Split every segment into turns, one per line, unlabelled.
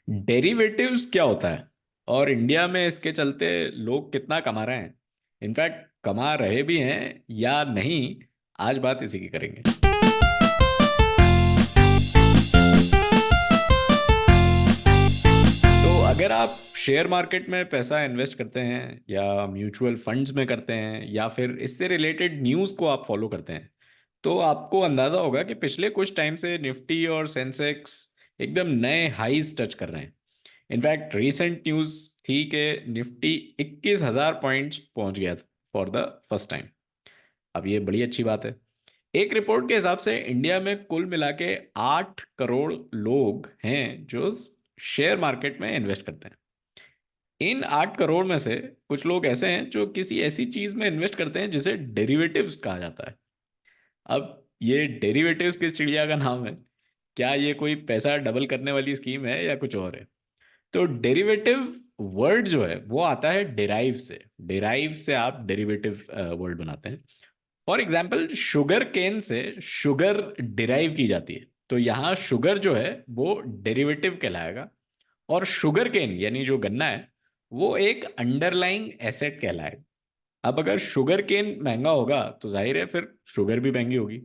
Derivatives क्या होता है और इंडिया में इसके चलते लोग कितना कमा रहे हैं? इनफैक्ट कमा रहे भी हैं या नहीं, आज बात इसी की करेंगे। तो अगर आप शेयर मार्केट में पैसा इन्वेस्ट करते हैं या म्यूचुअल फंड्स में करते हैं या फिर इससे रिलेटेड न्यूज़ को आप फॉलो करते हैं, तो आपको अंदाजा होगा कि पिछले कुछ टाइम से निफ्टी और सेंसेक्स एकदम नए हाईज टच कर रहे हैं। इनफैक्ट रीसेंट न्यूज़ थी कि निफ्टी 21,000 पॉइंट्स पहुंच गया था फॉर द फर्स्ट टाइम। अब ये बड़ी अच्छी बात है। एक रिपोर्ट के हिसाब से इंडिया में कुल मिला के 8 करोड़ लोग हैं जो शेयर मार्केट में इन्वेस्ट करते हैं। इन 8 करोड़ में से कुछ लोग ऐसे हैं जो किसी ऐसी चीज में इन्वेस्ट करते हैं जिसे डेरिवेटिव्स कहा जाता है। अब ये डेरिवेटिव्स किस चिड़िया का नाम है? क्या ये कोई पैसा डबल करने वाली स्कीम है या कुछ और है? तो डेरिवेटिव वर्ड जो है वो आता है डिराइव से। डिराइव से आप डेरिवेटिव वर्ड बनाते हैं। फॉर एग्जाम्पल, शुगर केन से शुगर डिराइव की जाती है, तो यहाँ शुगर जो है वो डेरिवेटिव कहलाएगा। और शुगर केन यानी जो गन्ना है वो एक अंडरलाइंग एसेट कहलाएगा। अब अगर शुगर केन महंगा होगा तो जाहिर है फिर शुगर भी महंगी होगी।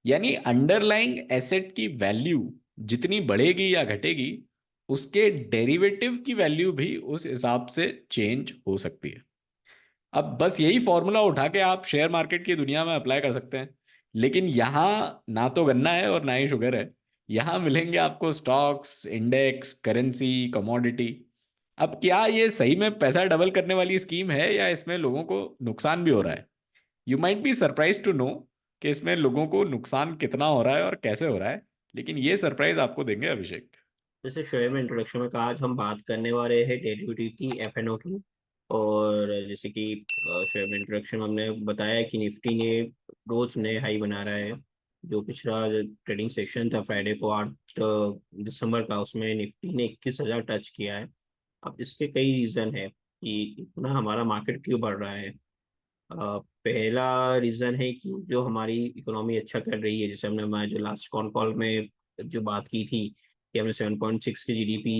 यानी अंडरलाइंग एसेट की वैल्यू जितनी बढ़ेगी या घटेगी, उसके डेरिवेटिव की वैल्यू भी उस हिसाब से चेंज हो सकती है। अब बस यही फॉर्मूला उठा के आप शेयर मार्केट की दुनिया में अप्लाई कर सकते हैं। लेकिन यहाँ ना तो गन्ना है और ना ही शुगर है। यहाँ मिलेंगे आपको स्टॉक्स, इंडेक्स, करेंसी, कमोडिटी। अब क्या ये सही में पैसा डबल करने वाली स्कीम है या इसमें लोगों को नुकसान भी हो रहा है? You might be surprise to know कि इसमें लोगों को नुकसान कितना हो रहा है और कैसे हो रहा है। लेकिन ये सरप्राइज आपको देंगे अभिषेक।
जैसे शोएब में इंट्रोडक्शन में कहा, आज हम बात करने वाले हैं डेरिवेटिव की, एफएनओ की। और जैसे कि शोएब में इंट्रोडक्शन में हमने बताया कि निफ्टी ने रोज नए हाई बना रहा है। जो पिछला ट्रेडिंग सेशन था फ्राइडे को, 8 दिसंबर का, उसमें निफ्टी ने 21,000 टच किया है। अब इसके कई रीजन है कि इतना हमारा मार्केट क्यों बढ़ रहा है। पहला रीजन है कि जो हमारी इकोनॉमी अच्छा कर रही है, जैसे हमने हमारे जो लास्ट कॉन कॉल में जो बात की थी कि हमने 7.6 की जीडीपी,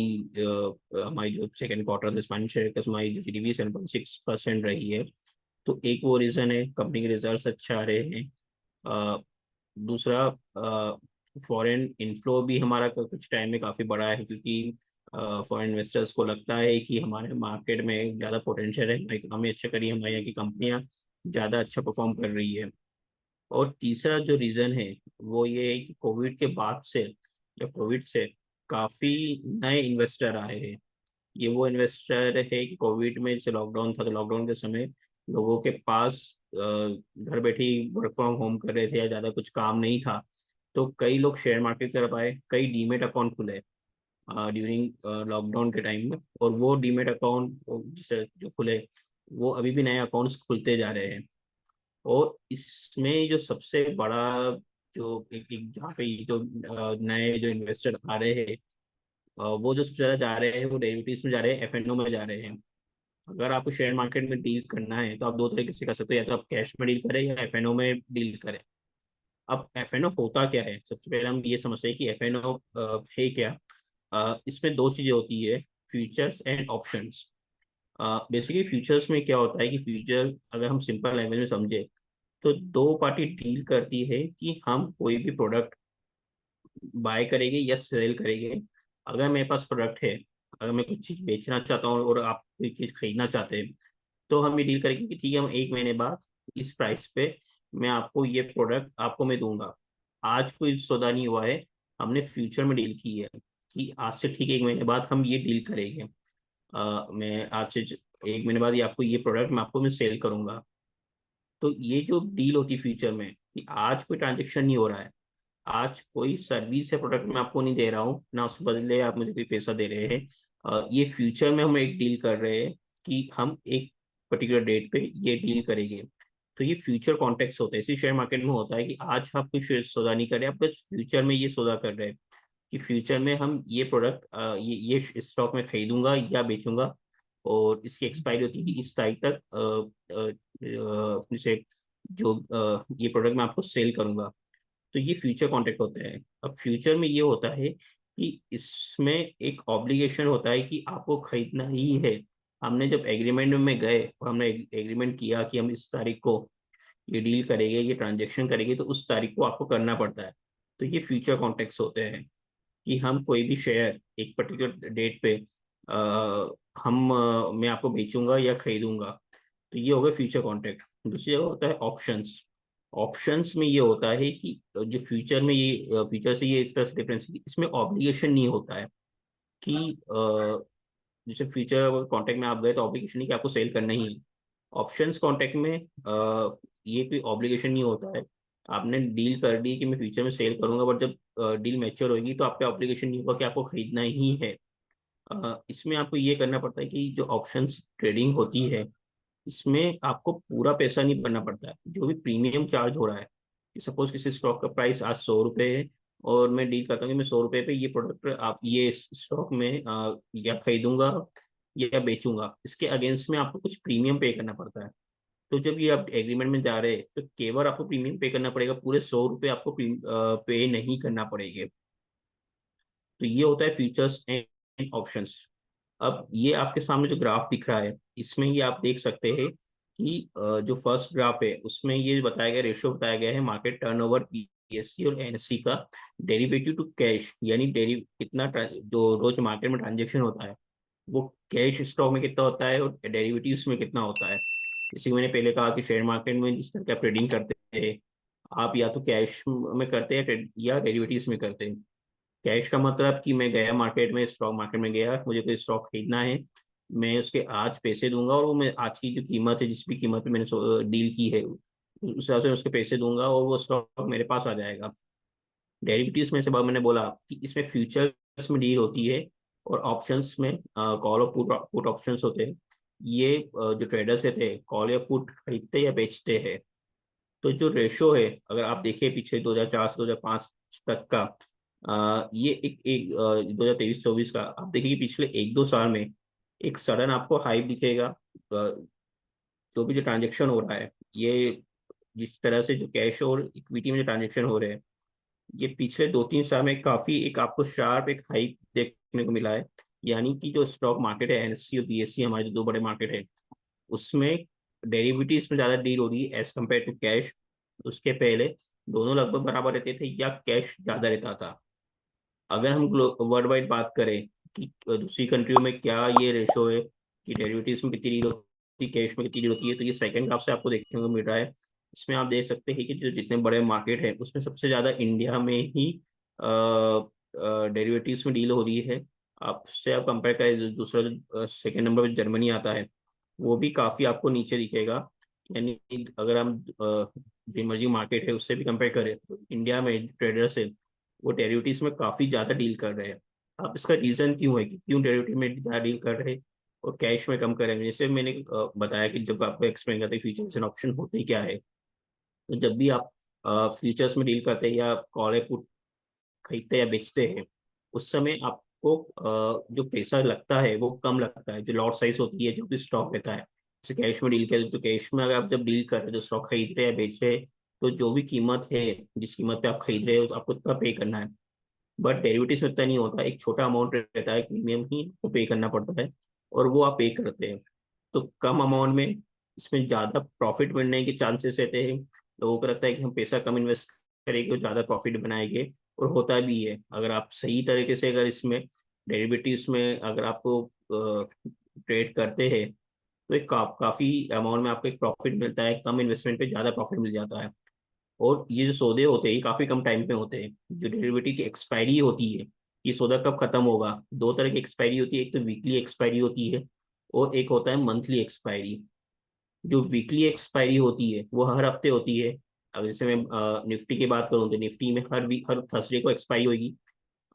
हमारी जो सेकेंड क्वार्टर इस फाइनेंशियल ईयर का हमारी जो जीडीपी 7.6% रही है। तो एक वो रीजन है, कंपनी के रिजल्ट्स अच्छा आ रहे हैं। अ, दूसरा, फॉरेन इनफ्लो भी हमारा कुछ टाइम में काफ़ी बड़ा है, क्योंकि फॉरेन इन्वेस्टर्स को लगता है कि हमारे मार्केट में ज़्यादा पोटेंशियल है, हमारी इकोनॉमी अच्छा करी, हमारे यहाँ की कंपनियाँ ज़्यादा अच्छा परफॉर्म कर रही है। और तीसरा जो रीज़न है वो ये है कि कोविड के बाद से, या कोविड से काफ़ी नए इन्वेस्टर आए हैं। ये वो इन्वेस्टर है कि कोविड में जैसे लॉकडाउन था, तो लॉकडाउन के समय लोगों के पास घर बैठे ही वर्क फ्रॉम होम कर रहे थे या ज़्यादा कुछ काम नहीं था। तो कई लोग शेयर मार्केट की तरफ आए, कई डीमेट अकाउंट खुले ड्यूरिंग लॉकडाउन के टाइम में। और वो डीमेट अकाउंट जिसे जो खुले, वो अभी भी नए अकाउंट्स खुलते जा रहे हैं। और इसमें जो सबसे बड़ा, जो एक जहाँ पे ये जो नए जो इन्वेस्टर आ रहे हैं, वो जो सबसे ज़्यादा जा रहे हैं वो डेरिवेटिव्स में जा रहे हैं, एफएनओ में जा रहे हैं। अगर आपको शेयर मार्केट में डील करना है तो आप दो तरीके से कर सकते हो, या तो आप कैश में डील करें या एफएनओ में डील करें। अब एफएनओ होता क्या है, सबसे पहले हम ये समझते हैं कि एफएनओ है क्या। इसमें दो चीज़ें होती है, futures and options. Basically futures में क्या होता है कि फ्यूचर अगर हम सिंपल लैंग्वेज में समझे, तो दो पार्टी डील करती है कि हम कोई भी प्रोडक्ट बाय करेंगे या सेल करेंगे। अगर मेरे पास प्रोडक्ट है, अगर मैं कुछ चीज़ बेचना चाहता हूँ और आप कोई चीज़ खरीदना चाहते हैं, तो हम ये डील करेंगे कि ठीक है, हम 1 महीने बाद इस प्राइस पे मैं आपको ये प्रोडक्ट आपको मैं दूंगा। आज कोई सौदा नहीं हुआ है, हमने फ्यूचर में डील की है कि आज से ठीक 1 महीने बाद हम ये डील करेंगे। मैं आज से 1 महीने बाद ये आपको ये प्रोडक्ट मैं सेल करूंगा। तो ये जो डील होती है फ्यूचर में, कि आज कोई ट्रांजेक्शन नहीं हो रहा है, आज कोई सर्विस या प्रोडक्ट मैं आपको नहीं दे रहा हूँ, ना उसके बदले आप मुझे कोई पैसा दे रहे हैं। ये फ्यूचर में हम एक डील कर रहे हैं कि हम एक पर्टिकुलर डेट पे ये डील करेंगे। तो ये फ्यूचर कॉन्टेक्स्ट होता है। इसी शेयर मार्केट में होता है कि आज आप कुछ सौदा नहीं कर रहे, आप बस फ्यूचर में ये सौदा कर रहे हैं कि फ्यूचर में हम ये प्रोडक्ट, ये स्टॉक में खरीदूंगा या बेचूंगा, और इसकी एक्सपायरी होती है कि इस तारीख तक जैसे जो ये प्रोडक्ट मैं आपको सेल करूंगा। तो ये फ्यूचर कॉन्ट्रैक्ट होता है। अब फ्यूचर में ये होता है कि इसमें एक ऑब्लिगेशन होता है कि आपको खरीदना ही है। हमने जब एग्रीमेंट में गए और हमने एग्रीमेंट किया कि हम इस तारीख को ये डील करेंगे, ये ट्रांजेक्शन करेंगे, तो उस तारीख को आपको करना पड़ता है। तो ये फ्यूचर कॉन्ट्रैक्ट्स होते हैं कि हम कोई भी शेयर एक पर्टिकुलर डेट पे मैं आपको बेचूंगा या खरीदूंगा। तो ये हो गया फ्यूचर कॉन्ट्रैक्ट। दूसरी जगह होता है ऑप्शंस। ऑप्शंस में ये होता है कि जो फ्यूचर में ये फ्यूचर से ये इस तरह से डिफरेंस, इसमें ऑब्लिगेशन नहीं होता है कि जैसे फ्यूचर कॉन्ट्रैक्ट में आप गए तो ऑब्लिगेशन नहीं कि आपको सेल करना ही है। ऑप्शंस कॉन्ट्रैक्ट में ये कोई ऑब्लिगेशन नहीं होता है। आपने डील कर दी कि मैं फ्यूचर में सेल करूंगा, बट जब डील मैच्योर होगी तो आप पे ऑब्लिगेशन नहीं होगा कि आपको खरीदना ही है। इसमें आपको ये करना पड़ता है कि जो ऑप्शंस ट्रेडिंग होती है, इसमें आपको पूरा पैसा नहीं भरना पड़ता है। जो भी प्रीमियम चार्ज हो रहा है, सपोज किसी स्टॉक का प्राइस आज 100 रुपये है, और मैं डील करता हूँ कि मैं 100 रुपये पे ये प्रोडक्ट आप ये स्टॉक में या खरीदूंगा या बेचूंगा, इसके अगेंस्ट में आपको कुछ प्रीमियम पे करना पड़ता है। तो जब ये आप एग्रीमेंट में जा रहे हैं तो केवल आपको प्रीमियम पे करना पड़ेगा, पूरे 100 रुपये आपको पे नहीं करना पड़ेगा। तो ये होता है फ्यूचर्स एंड ऑप्शंस। अब ये आपके सामने जो ग्राफ दिख रहा है, इसमें ये आप देख सकते हैं कि जो फर्स्ट ग्राफ है उसमें ये बताया गया, रेशियो बताया गया है मार्केट टर्नओवर पीएससी और एनएससी का डेरिवेटिव टू कैश, यानी डेरी कितना जो रोज मार्केट में ट्रांजेक्शन होता है वो कैश स्टॉक में कितना होता है और डेरिवेटिव्स में कितना होता है। जैसे कि मैंने पहले कहा कि शेयर मार्केट में जिस तरह का ट्रेडिंग करते हैं आप, या तो कैश में करते हैं या डेरिवेटिव्स में करते हैं। कैश का मतलब कि मैं गया मार्केट में, स्टॉक मार्केट में गया, मुझे कोई स्टॉक खरीदना है, मैं उसके आज पैसे दूंगा और वो मैं आज की जो कीमत है, जिस भी कीमत पे मैंने डील की है उस हिसाब से उसके पैसे दूंगा और वो स्टॉक मेरे पास आ जाएगा। डेरिवेटिव्स में से बाद मैंने बोला कि इसमें फ्यूचर्स में डील होती है और ऑप्शंस में कॉल और पुट पुट ऑप्शंस होते हैं। ये जो ट्रेडर्स रहते हैं कॉल या पुट खरीदते या बेचते हैं। तो जो रेशो है, अगर आप देखिए पीछे 2004 से 2005 तक का, ये एक 2023-24 का आप देखिए कि पिछले 1-2 साल में एक सडन आपको हाइप दिखेगा। जो भी जो ट्रांजेक्शन हो रहा है, ये जिस तरह से जो कैश और इक्विटी में जो ट्रांजेक्शन हो रहे हैं, ये पिछले 2-3 साल में काफी एक आपको शार्प एक हाइप देखने को मिला है। यानी कि जो स्टॉक मार्केट है एनएससी और बीएससी, हमारे जो दो बड़े मार्केट है, उसमें डेरिवेटिव्स में ज्यादा डील हो रही है एज कम्पेयर टू कैश। उसके पहले दोनों लगभग बराबर रहते थे या कैश ज्यादा रहता था। अगर हम वर्ल्ड वाइड बात करें कि दूसरी कंट्रियों में क्या ये रेशो है कि डेरिवेटिव्स में कितनी डील होती है, कैश में कितनी डील होती है, तो ये सेकंड ग्राफ से आपको देखने को मिल रहा है। इसमें आप देख सकते हैं कि जो जितने बड़े मार्केट है उसमें सबसे ज्यादा इंडिया में ही डेरिवेटिव्स में डील हो रही है। आपसे आप कंपेयर करें, दूसरा जो सेकंड नंबर पे जर्मनी आता है, वो भी काफी आपको नीचे दिखेगा। यानी अगर हम जो इमर्जिंग मार्केट है उससे भी कंपेयर करें तो इंडिया में ट्रेडर्स है वो डेरिवेटिव्स में काफी ज्यादा डील कर रहे हैं। अब इसका रीजन क्यों है कि क्यों डेरिवेटिव में ज्यादा डील कर रहे हैं और कैश में कम कर रहे हैं? जैसे मैंने बताया कि जब आपको एक्सप्लेन करते हैं फ्यूचर्स एंड ऑप्शन होते क्या है, तो जब भी आप फ्यूचर्स में डील करते हैं या कॉल पुट खरीदते या बेचते हैं, उस समय आपको जो पैसा लगता है वो कम लगता है। जो लॉट साइज होती है जो भी स्टॉक रहता है, जैसे कैश में डील कर, जो कैश में अगर आप जब डील कर रहे हैं, जो स्टॉक खरीद रहे हैं बेच रहे हैं, तो जो भी कीमत है, जिस कीमत पे आप खरीद रहे हो आपको उतना पे करना है। बट डेरिवेटिव में उतना नहीं होता, एक छोटा अमाउंट रहता है, प्रीमियम ही आपको पे करना पड़ता है और वो आप पे करते हैं। तो कम अमाउंट में इसमें ज़्यादा प्रॉफिट मिलने के चांसेस रहते हैं। लोगों को लगता है कि हम पैसा कम इन्वेस्ट करेंगे और ज़्यादा प्रॉफिट बनाएंगे, और होता भी है। अगर आप सही तरीके से अगर इसमें डेरिवेटिव्स में अगर आपको ट्रेड करते हैं तो एक काफ़ी अमाउंट में आपको एक प्रॉफिट मिलता है, कम इन्वेस्टमेंट पे ज़्यादा प्रॉफिट मिल जाता है। और ये जो सौदे होते हैं ये काफी कम टाइम पे होते हैं। जो डेरिवेटिव की एक्सपायरी होती है, ये सौदा कब खत्म होगा, दो तरह की एक्सपायरी होती है, एक तो वीकली एक्सपायरी होती है और एक होता है मंथली एक्सपायरी। जो वीकली एक्सपायरी होती है वो हर हफ्ते होती है। अब जैसे मैं निफ्टी की बात करूँ तो निफ्टी में हर थर्सडे को एक्सपायरी होगी।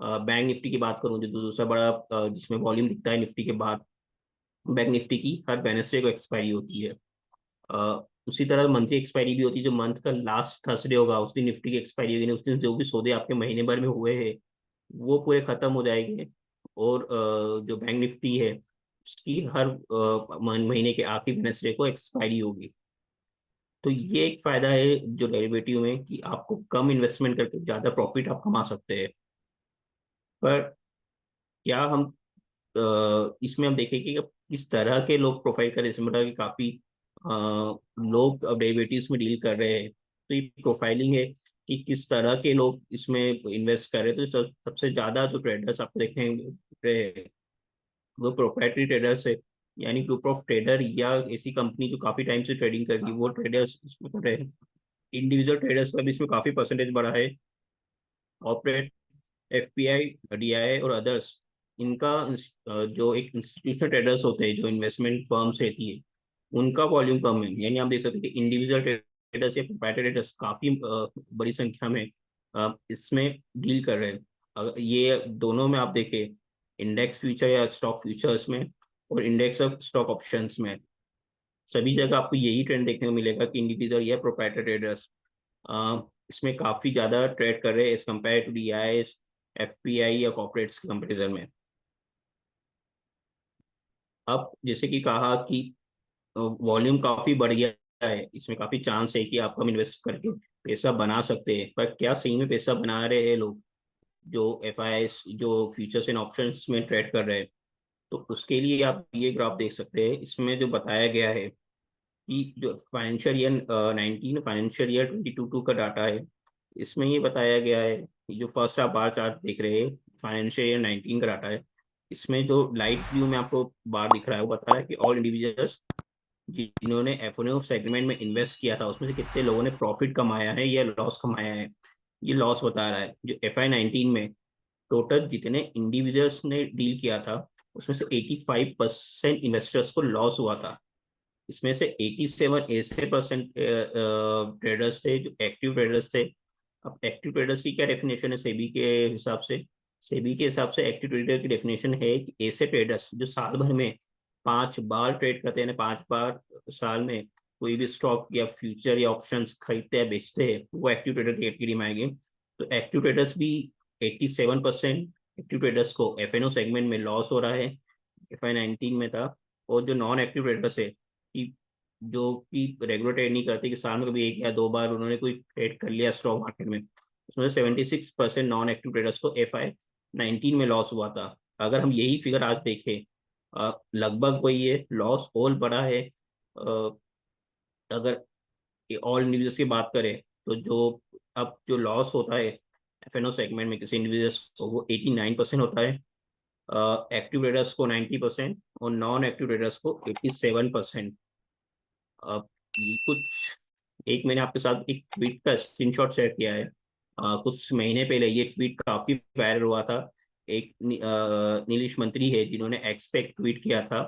बैंक निफ्टी की बात करूँ जो दूसरा बड़ा जिसमें वॉल्यूम दिखता है निफ्टी के बाद, बैंक निफ्टी की हर वेडनेसडे को एक्सपायरी होती है। उसी तरह मंथली एक्सपायरी भी होती है, जो मंथ का लास्ट थर्सडे होगा उस दिन निफ्टी की एक्सपायरी होगी, उस दिन जो भी सौदे आपके महीने भर में हुए हैं वो पूरे खत्म हो जाएंगे। और जो बैंक निफ्टी है उसकी हर महीने के आखिरी वेडनेसडे को एक्सपायरी होगी। तो ये एक फायदा है जो डेरिवेटिव में कि आपको कम इन्वेस्टमेंट करके ज्यादा प्रॉफिट आप कमा सकते हैं। पर क्या हम इसमें हम देखेंगे कि किस तरह के लोग प्रोफाइल कर रहे हैं। इसमें मतलब कि काफी लोग अब डेरिवेटिव्स में डील कर रहे हैं, तो ये प्रोफाइलिंग है कि किस तरह के लोग इसमें इन्वेस्ट कर रहे हैं। तो सबसे ज्यादा जो ट्रेडर्स आपको देखेंगे वो प्रोप्राइटरी ट्रेडर्स है, यानी ग्रुप ऑफ ट्रेडर या ऐसी कंपनी जो काफी टाइम से ट्रेडिंग कर रही है, वो ट्रेडर्स इसमें कर रहे हैं। इंडिविजुअल ट्रेडर्स का भी इसमें काफी परसेंटेज बढ़ा है। ऑपरेट, एफपीआई, डीआईआई और अदर्स, इनका जो एक इंस्टीट्यूशनल ट्रेडर्स होते हैं, जो इन्वेस्टमेंट फर्म्स रहती है, उनका वॉल्यूम कम है। यानी आप देख सकते हैं कि इंडिविजुअल ट्रेडर्स या प्रोप्राइटरी ट्रेडर्स काफी बड़ी संख्या में इसमें डील कर रहे हैं। ये दोनों में आप देखें, इंडेक्स फ्यूचर या स्टॉक फ्यूचर्स में और इंडेक्स ऑफ स्टॉक ऑप्शंस में, सभी जगह आपको यही ट्रेंड देखने को मिलेगा कि इंडिविजुअल या प्रोप्राइटरी ट्रेडर्स इसमें काफी ज्यादा ट्रेड कर रहे हैं as compare to D I, FPI या कॉर्पोरेट्स के कंपेरिजन में। अब जैसे कि कहा कि वॉल्यूम काफी बढ़ गया है, इसमें काफी चांस है कि आप हम इन्वेस्ट करके पैसा बना सकते हैं। पर क्या सही में पैसा बना रहे हैं लोग जो एफ आई एस, जो फ्यूचर्स एंड ऑप्शंस में ट्रेड कर रहे हैं? तो उसके लिए आप ये ग्राफ देख सकते हैं। इसमें जो बताया गया है कि जो फाइनेंशियल ईयर 19, फाइनेंशियल ईयर 2022 का डाटा है, इसमें ये बताया गया है, जो फर्स्ट आप बार चार्ट देख रहे हैं, फाइनेंशियल ईयर 19 का डाटा है। इसमें जो लाइट ब्लू में आपको बार दिख रहा है, वो बता रहा है कि ऑल इंडिविजुअल्स जिन्होंने एफओ सेगमेंट में इन्वेस्ट किया था, उसमें से कितने लोगों ने प्रॉफिट कमाया है या लॉस कमाया है। ये लॉस बता रहा है। जो FI19 में टोटल जितने इंडिविजुअल्स ने डील किया था, उसमें से 85% इन्वेस्टर्स को लॉस हुआ था। इसमें से 87 ऐसे परसेंट ट्रेडर्स थे जो एक्टिव ट्रेडर्स थे। अब एक्टिव ट्रेडर्स की क्या डेफिनेशन है सेबी के हिसाब से? सेबी के हिसाब से एक्टिव ट्रेडर की डेफिनेशन है कि ऐसे ट्रेडर्स जो साल भर में 5 बार ट्रेड करते हैं, 5 बार साल में कोई भी स्टॉक या फ्यूचर या ऑप्शंस खरीदते या बेचते हैं, वो एक्टिव ट्रेडर की कैटेगरी में आएंगे। तो एक्टिव ट्रेडर्स भी 87% एक्टिव ट्रेडर्स को FNO सेगमेंट में लॉस हो रहा है, FI19 में था। और जो नॉन एक्टिव ट्रेडर्स है, कि जो कि रेगुलर ट्रेड नहीं करते, कि साल में कभी 1 या 2 बार उन्होंने कोई ट्रेड कर लिया स्टॉक मार्केट में, उसमें 76% नॉन एक्टिव ट्रेडर्स को FI19 में लॉस हुआ था। अगर हम यही फिगर आज देखें, लगभग वही है, लॉस और बड़ा है। अगर ऑल इंडिविजुअल्स की बात करें, तो जो अब जो लॉस होता है FNO सेगमेंट में किसी इंडिविजुअल्स को, वो 89% होता है, एक्टिव ट्रेडर्स को 90% और नॉन एक्टिव ट्रेडर्स को 87%। अब ये कुछ, एक मैंने आपके साथ एक ट्वीट का स्क्रीनशॉट शेयर किया है। कुछ महीने पहले ये ट्वीट काफी वायरल हुआ था। एक नीलीश मंत्री है जिन्होंने एक्सपेक्ट ट्वीट किया था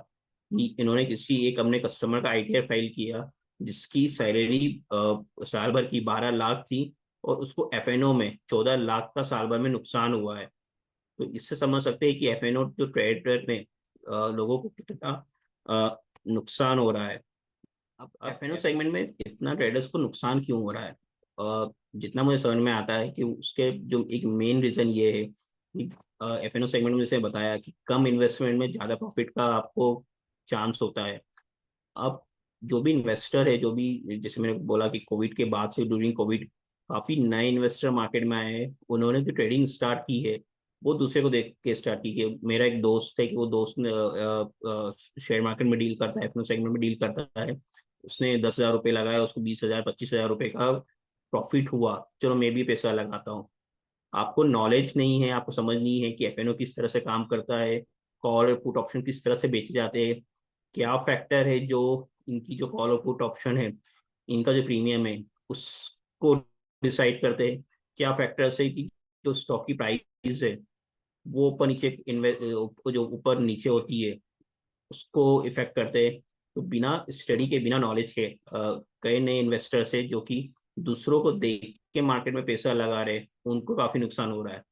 कि इन्होंने किसी एक अपने कस्टमर का ITR फाइल किया, जिसकी सैलरी साल भर की 12 लाख थी, और उसको FNO में 14 लाख का साल भर में नुकसान हुआ है। तो इससे समझ सकते हैं कि FNO जो ट्रेडर में लोगों को कितना नुकसान हो रहा है। अब FNO सेगमेंट में इतना ट्रेडर्स को नुकसान क्यों हो रहा है? जितना मुझे समझ में आता है कि उसके जो एक मेन रीजन ये है कि FNO सेगमेंट में जैसे बताया कि कम इन्वेस्टमेंट में ज़्यादा प्रॉफिट का आपको चांस होता है। अब जो भी इन्वेस्टर है, जो भी, जैसे मैंने बोला कि कोविड के बाद से, ड्यूरिंग कोविड काफी नए इन्वेस्टर मार्केट में आए हैं। उन्होंने जो ट्रेडिंग स्टार्ट की है, वो दूसरे को देख के स्टार्ट की है। मेरा एक दोस्त है कि वो दोस्त शेयर मार्केट में डील करता है, FNO सेगमेंट में डील करता है। उसने 10,000 रुपये लगाया, उसको 20,000 25,000 रुपये का प्रॉफिट हुआ। चलो मैं भी पैसा लगाता हूँ। आपको नॉलेज नहीं है, आपको समझ नहीं है कि FNO किस तरह से काम करता है, कॉल और पुट ऑप्शन किस तरह से बेचे जाते हैं, क्या फैक्टर है जो इनकी जो कॉल और पुट ऑप्शन है, इनका जो प्रीमियम है उसको डिसाइड करते हैं, क्या फैक्टर्स है कि जो स्टॉक की प्राइस है वो ऊपर नीचे जो ऊपर नीचे होती है उसको इफेक्ट करते हैं। तो बिना स्टडी के, बिना नॉलेज के कई नए इन्वेस्टर्स है जो कि दूसरों को देख के मार्केट में पैसा लगा रहे हैं, उनको काफी नुकसान हो रहा है।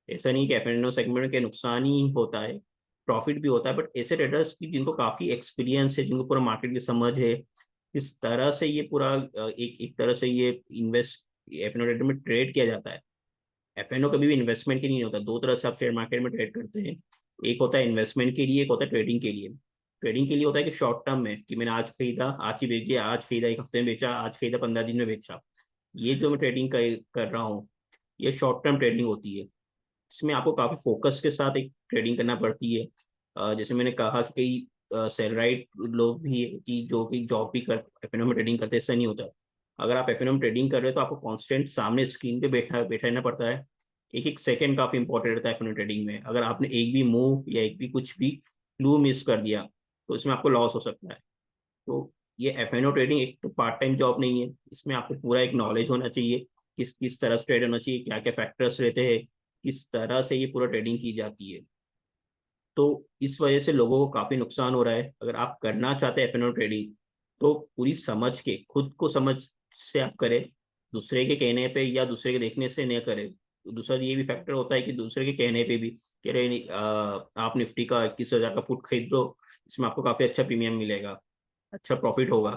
ऐसा नहीं कि FNO सेगमेंट के नुकसान ही होता है, प्रॉफिट भी होता है। बट ऐसे ट्रेडर्स की जिनको काफी एक्सपीरियंस है, जिनको पूरा मार्केट की समझ है, इस तरह से ये पूरा एक एक तरह से ये इन्वेस्ट FNO ट्रेडर में ट्रेड किया जाता है। FNO कभी भी इन्वेस्टमेंट के लिए नहीं होता। दो तरह से आप शेयर मार्केट में ट्रेड करते हैं, एक होता है इन्वेस्टमेंट के लिए, एक होता है ट्रेडिंग के लिए। ट्रेडिंग के लिए होता है कि शॉर्ट टर्म में, कि मैंने आज खरीदा आज ही बेच दिया, आज खरीदा 1 हफ्ते में बेचा, आज खरीदा 15 दिन में बेचा। ये जो मैं ट्रेडिंग कर रहा हूँ, ये शॉर्ट टर्म ट्रेडिंग होती है। इसमें आपको काफी फोकस के साथ एक ट्रेडिंग करना पड़ती है। जैसे मैंने कहा कि कई सेलराइट लोग भी है कि जो कि जॉब भी कर एफएनओ में ट्रेडिंग करते हैं, ऐसा नहीं होता। अगर आप एफएनओ में ट्रेडिंग कर रहे हो तो आपको कांस्टेंट सामने स्क्रीन पे बैठा बैठा रहना पड़ता है। एक एक सेकंड काफी इंपॉर्टेंट रहता है एफएनओ ट्रेडिंग में। अगर आपने एक भी मूव या एक भी कुछ भी क्लू मिस कर दिया तो इसमें आपको लॉस हो सकता है। तो ये एफएनओ ट्रेडिंग एक तो पार्ट टाइम जॉब नहीं है, इसमें आपको पूरा एक नॉलेज होना चाहिए, किस किस तरह से ट्रेड होना चाहिए, क्या क्या फैक्टर्स रहते हैं, किस तरह से ये पूरा ट्रेडिंग की जाती है। तो इस वजह से लोगों को काफी नुकसान हो रहा है। अगर आप करना चाहते हैं एफएनओ ट्रेडिंग तो पूरी समझ के, खुद को समझ से आप करें, दूसरे के कहने पे या दूसरे के देखने से नहीं करें। दूसरा ये भी फैक्टर होता है कि दूसरे के कहने पे भी कह रहे आप निफ्टी का 21,000 का पुट खरीद लो, इसमें आपको काफी अच्छा प्रीमियम मिलेगा, अच्छा प्रॉफिट होगा।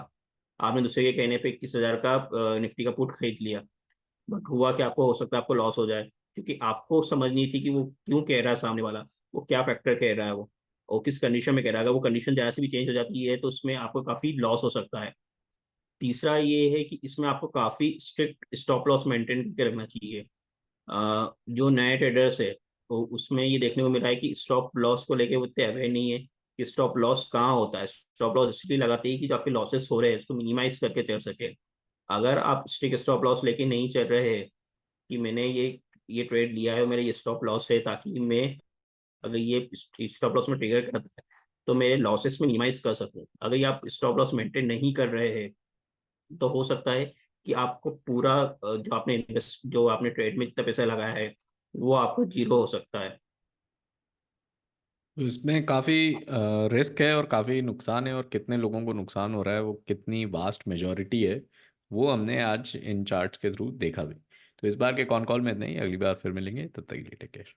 आपने दूसरे के कहने पे 21,000 का निफ्टी का पुट खरीद लिया, बट हुआ कि आपको हो सकता है आपको लॉस हो जाए, क्योंकि आपको समझनी थी कि वो क्यों कह रहा है सामने वाला, वो क्या फैक्टर कह रहा है वो, और किस कंडीशन में कह रहा है। अगर वो कंडीशन जरा से भी चेंज हो जाती है तो उसमें आपको काफी लॉस हो सकता है। तीसरा ये है कि इसमें आपको काफी स्ट्रिक्ट स्टॉप लॉस मेंटेन करके रखना चाहिए। जो नए ट्रेडर्स है तो उसमें ये देखने को मिला है कि स्टॉप लॉस को लेके वो इतने अवेयर नहीं है कि स्टॉप लॉस कहाँ होता है। स्टॉप लॉस इसलिए लगाते हैं कि जो आपके लॉसेस हो रहे हैं उसको मिनिमाइज करके चल सके। अगर आप स्ट्रिक्ट स्टॉप लॉस लेके नहीं चल रहे हैं कि मैंने ये ट्रेड लिया है और मेरा ये स्टॉप लॉस है, ताकि मैं अगर ये स्टॉप लॉस में ट्रिगर करता है तो मेरे लॉसेस में मिनिमाइज कर सकूं, अगर ये आप स्टॉप लॉस मेंटेन नहीं कर रहे हैं तो हो सकता है कि आपको पूरा जो आपने ट्रेड में जितना पैसा लगाया है वो आपको जीरो हो सकता है।
तो इसमें काफ़ी रिस्क है और काफ़ी नुकसान है, और कितने लोगों को नुकसान हो रहा है, वो कितनी वास्ट मेजॉरिटी है, वो हमने आज इन चार्ट्स के थ्रू देखा भी। तो इस बार के कॉन कॉल में इतना ही, अगली बार फिर मिलेंगे, तब तक के लिए टेक केयर।